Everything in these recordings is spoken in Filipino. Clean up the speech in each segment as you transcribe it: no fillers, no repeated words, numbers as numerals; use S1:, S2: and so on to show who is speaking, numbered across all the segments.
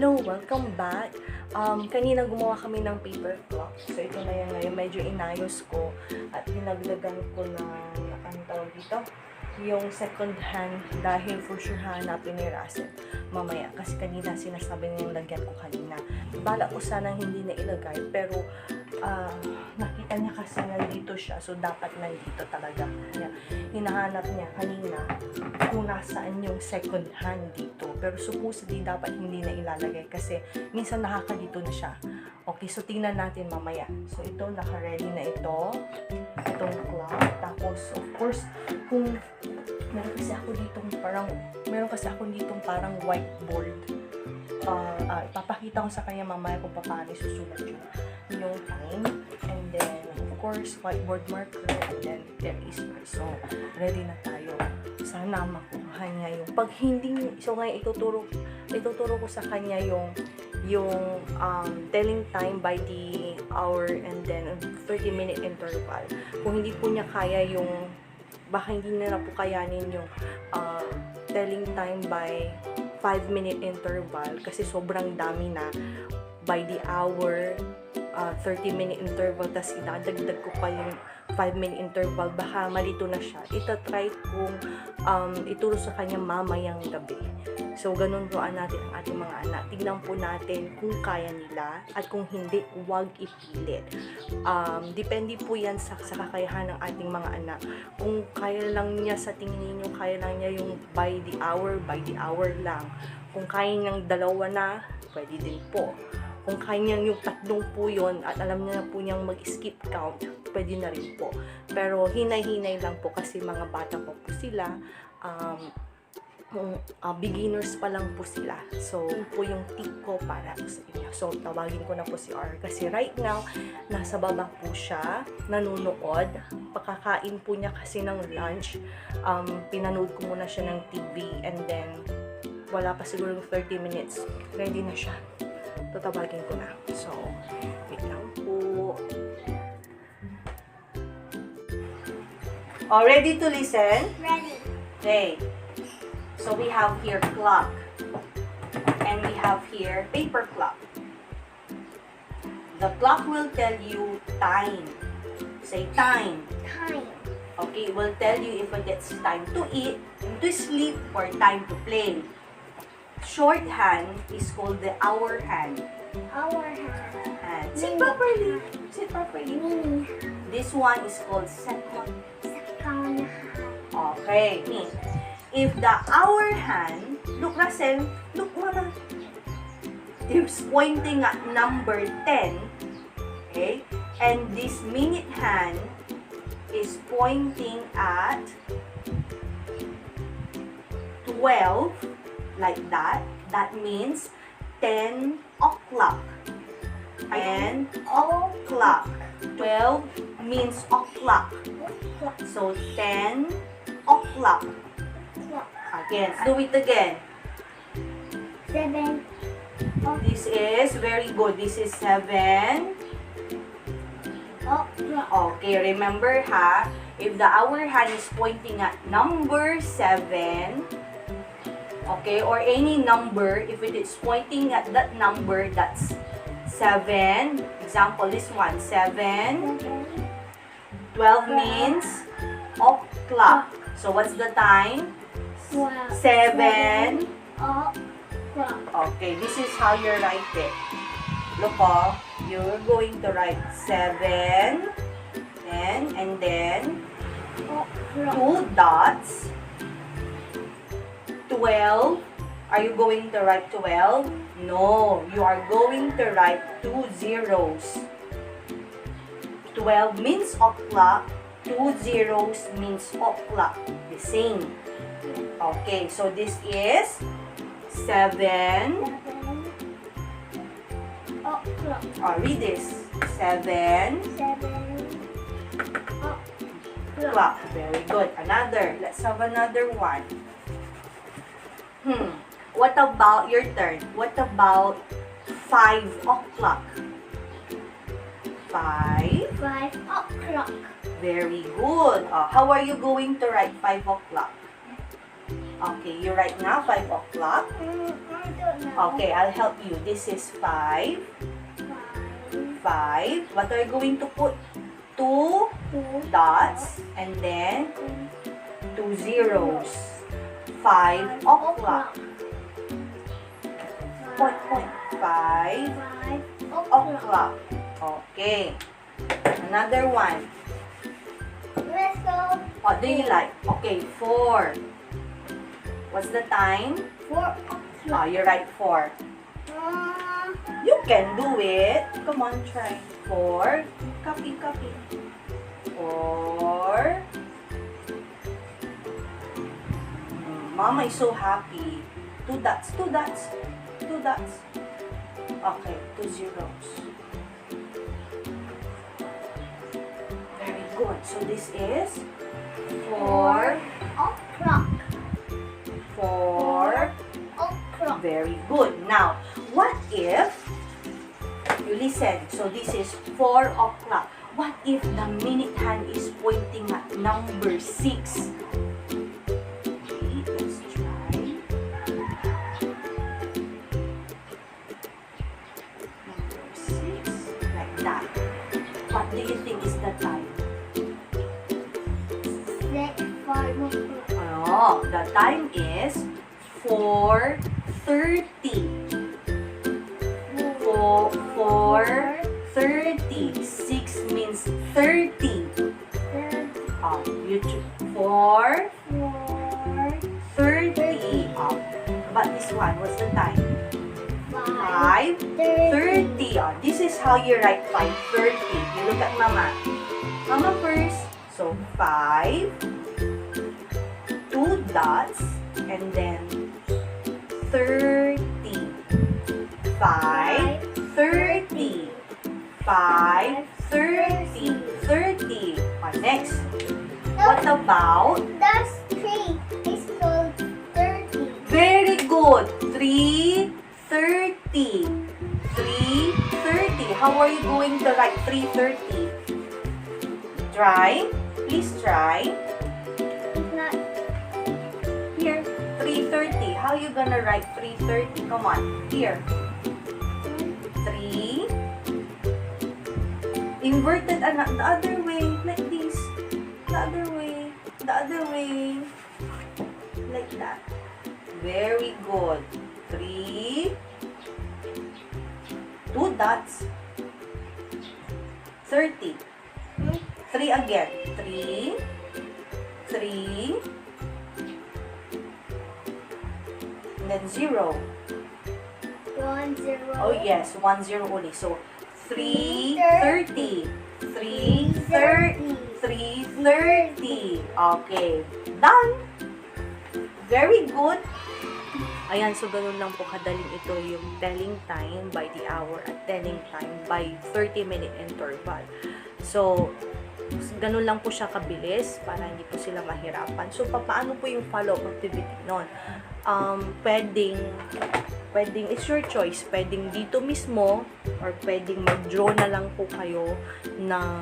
S1: Hello! Welcome back! Kanina gumawa kami ng paper clock. So, ito na yan ngayon. Medyo inayos ko at dinagdagan ko ng, ano tawag dito? Yung second hand dahil for sure hanapin ni Russell mamaya. Kasi kanina sinasabi niya yung lagyan ko kanina. Bala ko sanang hindi na ilagay pero nakita niya kasi nandito siya. So, dapat nandito talaga. Hinahanap niya kanina kung nasaan yung second hand dito. Pero supposedly dapat hindi na ilalagay kasi minsan nakakalito na siya. Okay, so tingnan natin mamaya. So, ito, naka-ready na ito. Itong clock. Tapos, of course, kung meron kasi ako ditong parang whiteboard. Ipapakita ko sa kanya mamaya kung paano susulat yung time. And then, of course, whiteboard marker. And then, there is my. So, ready na tayo. Sana makuha niya yung pag hindi, so ngayon ituturo ko sa kanya yung telling time by the hour and then 30-minute interval. Kung hindi po niya kaya yung, baka hindi na po kayanin yung telling time by 5-minute interval kasi sobrang dami na by the hour, 30-minute interval, tas idadagdag ko pa yung 5-minute interval, baka malito na siya. Itatry kong ituro sa kanya mamayang gabi. So, ganun roan natin ang ating mga anak. Tignan po natin kung kaya nila at kung hindi, huwag ipilit. Depende po yan sa kakayahan ng ating mga anak. Kung kaya lang niya sa tingin ninyo, kaya lang niya yung by the hour lang. Kung kaya niyang dalawa na, pwede din po. Kung kaya niyang yung tatlong po yun at alam niya na po niyang mag-skip count, pwede na rin po. Pero hinay-hinay lang po kasi mga bata pa po sila. Beginners pa lang po sila. So, yun po yung tip ko para sa inyo. So, tawagin ko na po si R. Kasi right now, nasa baba po siya, nanonood. Pakakain po niya kasi ng lunch. Pinanood ko muna siya ng TV and then, wala pa siguro 30 minutes. Ready na siya. Tatawagin ko na. So, wait lang po. Ready to listen?
S2: Ready.
S1: Okay. So, we have here clock. And we have here paper clock. The clock will tell you time. Say time.
S2: Time.
S1: Okay, it will tell you if it's time to eat, to sleep, or time to play. Shorthand is called the hour hand.
S2: Hour hand.
S1: Sit properly. Sit properly.
S2: Mini.
S1: This one is called second.
S2: Second hand.
S1: Okay. If the hour hand, look Russell, look mama. It's pointing at number 10. Okay. And this minute hand is pointing at 12. Like that. That means 10 o'clock. And o'clock. 12 means o'clock. So 10 o'clock. Again. Do it again.
S2: 7.
S1: This is very good. This is 7. Okay, remember ha, if the hour hand is pointing at number 7, okay, or any number, if it is pointing at that number, that's 7. Example, this one, 7. 12 means o'clock. So, what's the time? 7
S2: o'clock.
S1: Okay, this is how you write it. Look, you're going to write 7, 10, and then 2 dots. 12. Are you going to write 12? No, you are going to write 2 zeros. 12 means o'clock. 2 zeros means o'clock. The same. Okay, so this is 7. Read this. 7 o'clock. Very good. Another. Let's have another one. What about your turn? What about 5 o'clock? 5.
S2: 5 o'clock.
S1: Very good. How are you going to write 5 o'clock? Okay, you write now 5 o'clock.
S2: I don't know.
S1: Okay, I'll help you. This is 5. 5. What are you going to put? 2 dots and then 2 zeros. 5 o'clock. Point. 5 o'clock. Okay. Another one.
S2: Let's go.
S1: What do you like? Okay, 4. What's the time?
S2: 4 o'clock.
S1: You write 4. You can do it. Come on, try. 4. Copy. 4. Mama is so happy. 2 dots. Okay, 2 zeros. Very good. So this is 4.
S2: o'clock.
S1: 4.
S2: O'clock.
S1: Very good. Now, what if you listen? So this is 4 o'clock. What if the minute hand is pointing at number 6? Okay, let's try. Number 6, like that. What do you think is the time?
S2: 5 o'clock.
S1: Oh, the time is 4:30. 4:30. 6 means 30. You 4:30. But this one, what's the time? 5:30. This is how you write 5:30. You look at Mama. Mama first. So 5, 2 dots, and then 30. 5:30. 5:30. 30. Next. What about?
S2: That's 3. It's called 30.
S1: Very good. 3:30. 3:30. How are you going to write 3:30? Try. Please try.
S2: Not
S1: Here. 3:30. How you gonna write 3:30? Come on. Here. 3. Inverted anak. The other way. Like this. The other way. The other way. Like that. Very good. 3. 2 dots. 30. 3 again. 3. 3. And then 0.
S2: 1 0.
S1: Oh yes, 1 0 only. So 3:30. 3:30. 3:30. Okay. Done. Very good. Ayan, so ganun lang po kadaling ito yung telling time by the hour at telling time by 30-minute interval. So, ganun lang po siya kabilis para hindi po sila mahirapan. So, paano po yung follow-up activity nun? Pwedeng, it's your choice. Pwedeng dito mismo or pwedeng mag-draw na lang po kayo ng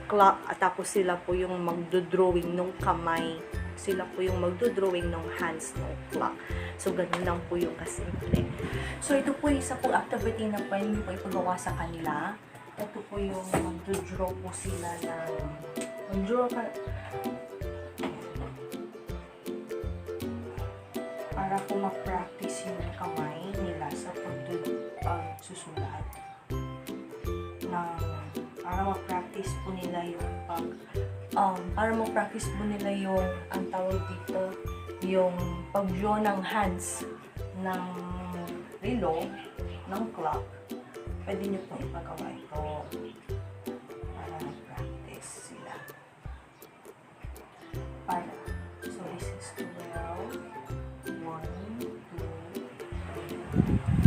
S1: clock at tapos sila po yung magdo-drawing ng kamay. Sila po yung magdo-drawing ng hands ng clock. So, ganun lang po yung kasimple. So, ito po yung isa po activity na pwede nyo po ipagawa sa kanila. Ito po yung magdo-draw po sila ng mag-draw ka para po ma-practice yung kamay nila sa pagsusulat para ma-practice po nila yung para ma-practice po nila yung ang tawag dito yung pag-draw ng hands ng relo ng clock. Pwede nyo po ipagawa ito para ma-practice sila so this is 12 1, 2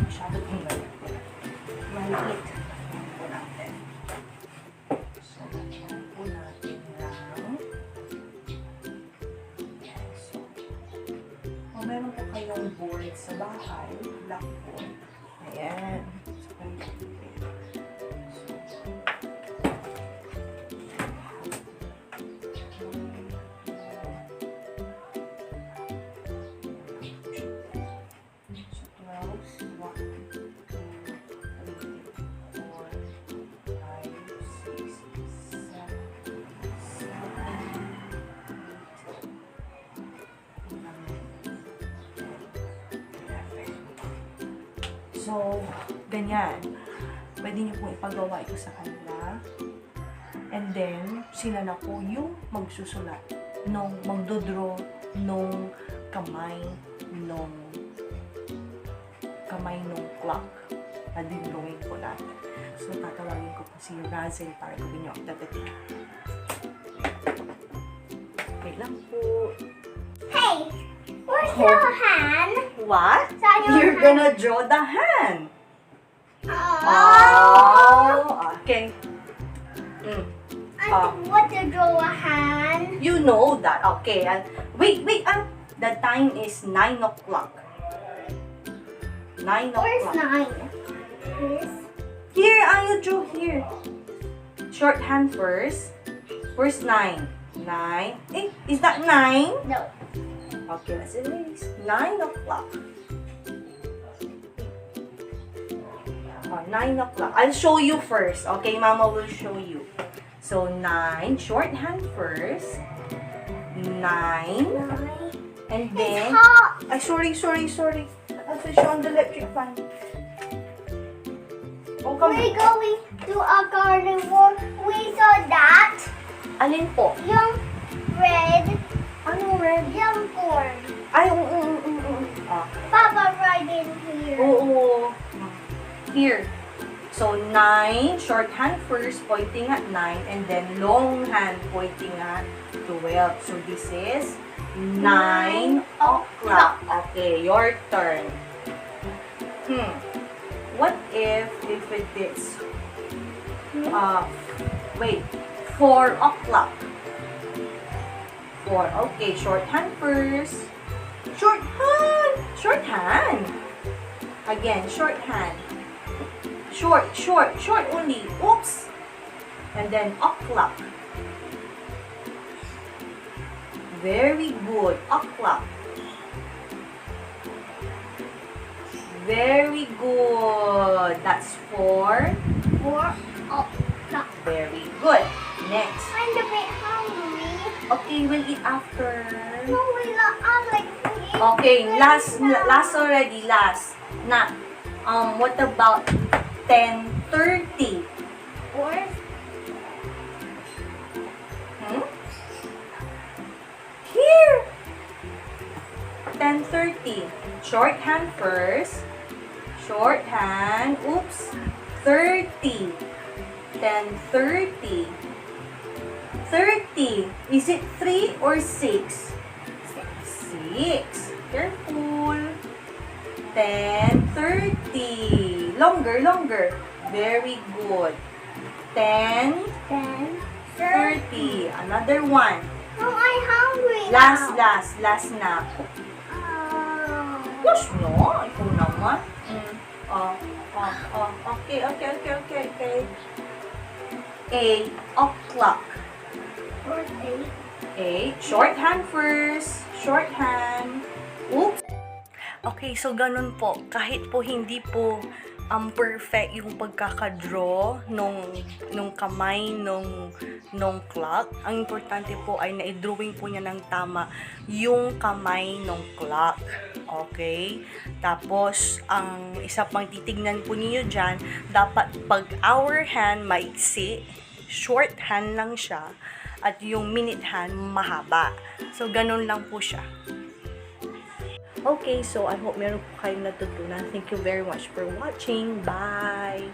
S1: masyado kong maliit po natin. So, lagyan po natin lang. So, kung meron po kayong board sa bahay, blackboard. Ayan. So, So, ganyan. Pwede niyo pong ipagawa ito sa kanila. And then, sila na po yung magsusulat nung magdodraw nung kamay nung clock na dinrawing po natin. So, tatawagin ko po si Razel para gawin niyo ang activity. Wait lang po.
S2: Hey, where's your hand?
S1: What?
S2: Saan yung
S1: You're
S2: hand?
S1: gonna draw the hand.
S2: Oh.
S1: Oh, okay.
S2: I want to draw a hand.
S1: You know that. Okay. Wait. The time is 9 o'clock. 9
S2: Where's
S1: o'clock.
S2: 9? This?
S1: Here, you draw here. Shorthand first. Where's 9? 9. Is that 9?
S2: No.
S1: Okay, let's erase. 9 o'clock. 9 o'clock. I'll show you first. Okay, Mama will show you. So, 9. Shorthand first. 9.
S2: 9.
S1: And
S2: It's
S1: then...
S2: hot.
S1: Sorry. I'll switch on the electric fan. Oh, come
S2: We're
S1: on.
S2: going to a carnival. We saw that.
S1: Alin po?
S2: Yung red.
S1: Ano red?
S2: Yung corn.
S1: Ay, Ah,
S2: Papa right in here.
S1: oo. Here. So, 9, shorthand first, pointing at 9, and then long hand pointing at 12. So, this is 9 o'clock. Okay, your turn. What if it is, wait, 4 o'clock. 4. Okay, shorthand first. Shorthand. Again, shorthand. Short only. Oops. And then o'clock. Very good. O'clock. Very good. That's 4.
S2: 4 o'clock.
S1: Very good. Next.
S2: I'm a bit hungry.
S1: Okay, we'll eat after.
S2: No, we not. I like to eat.
S1: Okay, last already, last. Na, what about 10:30?
S2: Where's
S1: Here. 10:30. Shorthand first. Shorthand. Oops. 30. 10:30. 30. Is it 3 or 6? 6. Careful. 10:30. Longer. Very good. 10:30.
S2: 10:30?
S1: Another one.
S2: No, I'm hungry
S1: Last
S2: now.
S1: na. Gosh, no. Ikaw naman. Okay. 8 o'clock. 8. Shorthand first. Shorthand. Oops. Okay, so ganun po. Kahit po hindi po perfect yung pagkakadraw nung kamay nung clock, ang importante po ay na-drawing po niya ng tama yung kamay nung clock. Okay? Tapos, ang isa pang titignan po niyo dyan, dapat pag hour hand maiksi, short hand lang siya, at yung minute hand mahaba. So, ganun lang po siya. Okay, so I hope meron po kayong natutunan. Thank you very much for watching. Bye!